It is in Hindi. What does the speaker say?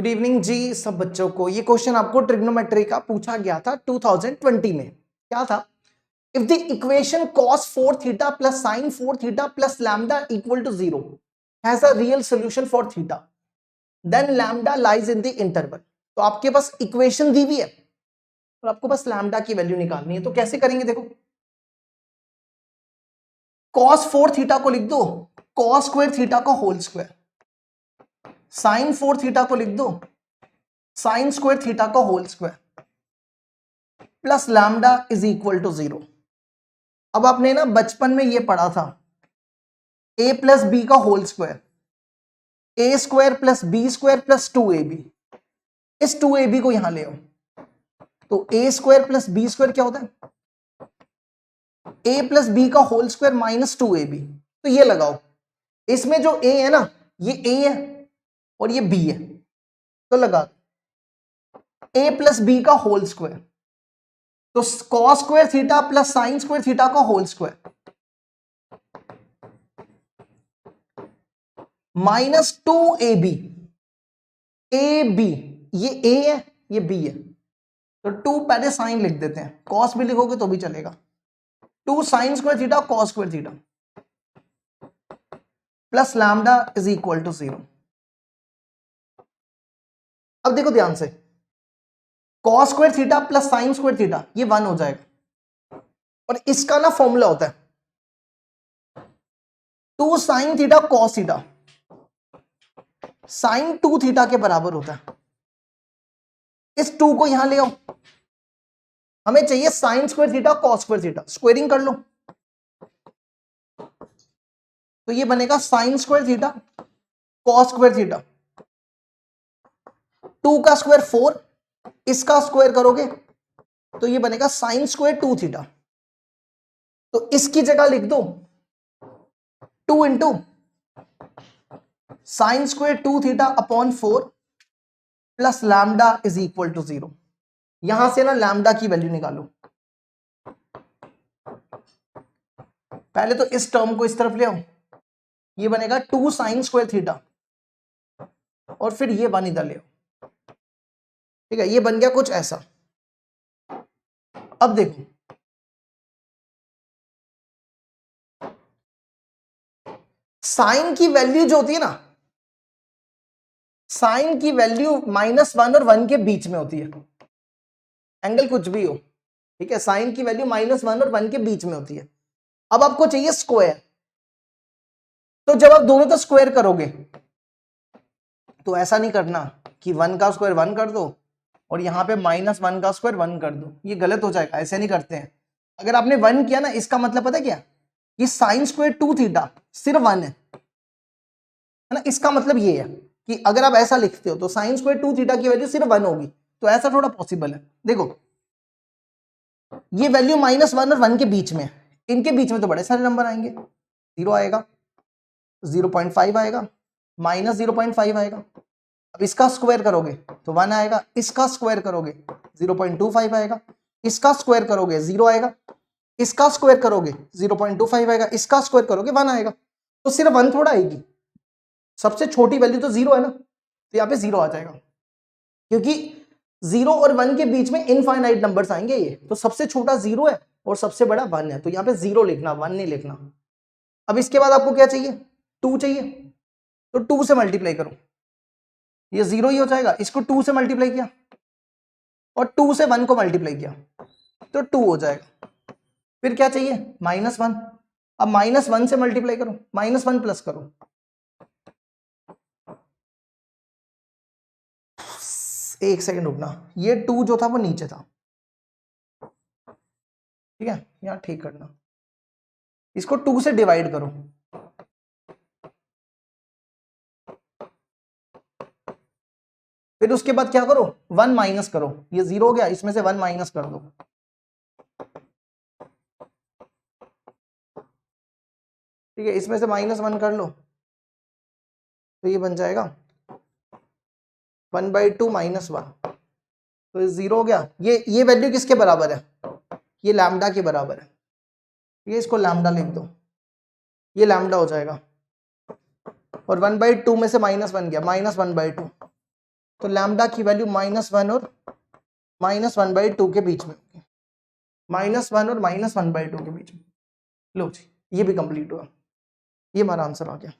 गुड इवनिंग जी सब बच्चों को। ये क्वेश्चन आपको ट्रिग्नोमेट्री का पूछा गया था 2020 में। क्या था? If the equation cos 4 theta plus sin 4 theta plus lambda equal to 0 has a real solution for theta then lambda lies in the interval. तो आपके पास इक्वेशन दी हुई है और आपको बस लैम्डा की वैल्यू निकालनी है। तो कैसे करेंगे? देखो, cos 4 थीटा को लिख दो cos स्क्वायर थीटा का होल स्क्वायर, sin 4 थीटा को लिख दो sin स्क्वायर थीटा का whole square plus lambda is equal to 0। अब आपने ना बचपन में ये पढ़ा था a प्लस बी का whole square, A square plus B square plus 2ab। इस 2ab को यहां ले आओ तो A square plus B square क्या होता है? a प्लस बी का होल स्क्वायर माइनस 2ab। तो ये लगाओ, इसमें जो a है ना ये a है और ये b है, तो लगा a प्लस बी का होल स्क्वायर, तो cos square theta plus sin square theta का whole square minus 2ab। ab ये a है ये b है, तो 2 पहले साइन लिख देते हैं, cos भी लिखोगे तो भी चलेगा। 2 sin square theta cos square theta plus lambda is equal to 0। अब देखो ध्यान से, cos square theta plus sin square theta ये 1 हो जाएगा और इसका ना फॉर्मूला होता है 2 sin theta cos theta sin 2 theta के बराबर होता है। इस 2 को यहां ले आओ, हमें चाहिए sin square theta cos square theta, squaring कर लो तो ये बनेगा sin square theta cos square theta. 2 का स्क्वायर 4, इसका स्क्वायर करोगे तो ये बनेगा sin स्क्वायर 2 थीटा। तो इसकी जगह लिख दो 2 into sine square 2 theta upon 4 plus lambda is equal to 0। यहां से ना लैम्डा की वैल्यू निकालो। पहले तो इस टर्म को इस तरफ ले आओ, ये बनेगा 2 साइन स्क्वायर थीटा और फिर ये 1 इधर ले आओ। ठीक है, ये बन गया कुछ ऐसा। अब देखो, साइन की वैल्यू जो होती है ना, साइन की वैल्यू -1 और 1 के बीच में होती है, एंगल कुछ भी हो। ठीक है, साइन की वैल्यू -1 और 1 के बीच में होती है। अब आपको चाहिए स्क्वायर, तो जब आप दोनों का स्क्वायर करोगे तो ऐसा नहीं करना कि 1 का स्क्वायर 1 कर दो और यहां पे -1 का स्क्वायर 1 कर दो, ये गलत हो जाएगा, ऐसे नहीं करते हैं। अगर आपने 1 किया ना, इसका मतलब पता क्या, कि साइन स्क्वायर 2 थीटा सिर्फ 1 है ना। इसका मतलब ये है कि अगर आप ऐसा लिखते हो तो साइन स्क्वायर 2 थीटा की वैल्यू सिर्फ 1 होगी, तो ऐसा थोड़ा पॉसिबल है। देखो, ये वैल्यू -1 और 1 के बीच में, इनके बीच में तो बड़े सारे नंबर आएंगे, 0 आएगा, 0.5 आएगा, -0.5 आएगा। अब इसका स्क्वायर करोगे तो 1 आएगा, इसका स्क्वायर करोगे 0.25 आएगा, इसका स्क्वायर करोगे 0 आएगा, इसका स्क्वायर करोगे 0.25 आएगा, इसका स्क्वायर करोगे 1 आएगा। तो सिर्फ 1 थोड़ा आएगी, सबसे छोटी वैल्यू तो 0 है ना, तो यहाँ पे 0 आ जाएगा, क्योंकि 0 और 1 के बीच में इनफाइनाइट नंबर्स आएंगे ये, तो सबसे छोटा 0 है और सबसे बड़ा 1 है, तो यहाँ पे 0 लिखना, 1 नहीं लिखना। अब इसके बाद आपको क्या चाहिए? 2 चाहिए, तो 2 से मल्टीप्लाई करो, ये 0 ही हो जाएगा। इसको 2 से मल्टीप्लाई किया और 2 से 1 को मल्टीप्लाई किया तो 2 हो जाएगा। फिर क्या चाहिए? -1। अब -1 से मल्टीप्लाई करो, -1 प्लस करो, एक सेकंड रुकना, ये 2 जो था वो नीचे था, ठीक है, यहां ठीक करना। इसको 2 से डिवाइड करो, फिर उसके बाद क्या करो? 1 माइनस करो, ये 0 हो गया, इसमें से 1 माइनस कर दो, ठीक है, इसमें से -1 कर लो तो ये बन जाएगा 1/2 -1, तो ये 0 हो गया। ये वैल्यू किसके बराबर है? ये लैम्डा के बराबर है, ये इसको लैम्डा लिख दो, ये लैम्डा हो जाएगा। और 1/2 में से -1 गया, -1/2, तो लैम्डा की वैल्यू -1 और -1/2 के बीच में होगी, -1 और -1/2 के बीच में। लो जी, ये भी कंप्लीट हुआ, ये हमारा आंसर आ गया।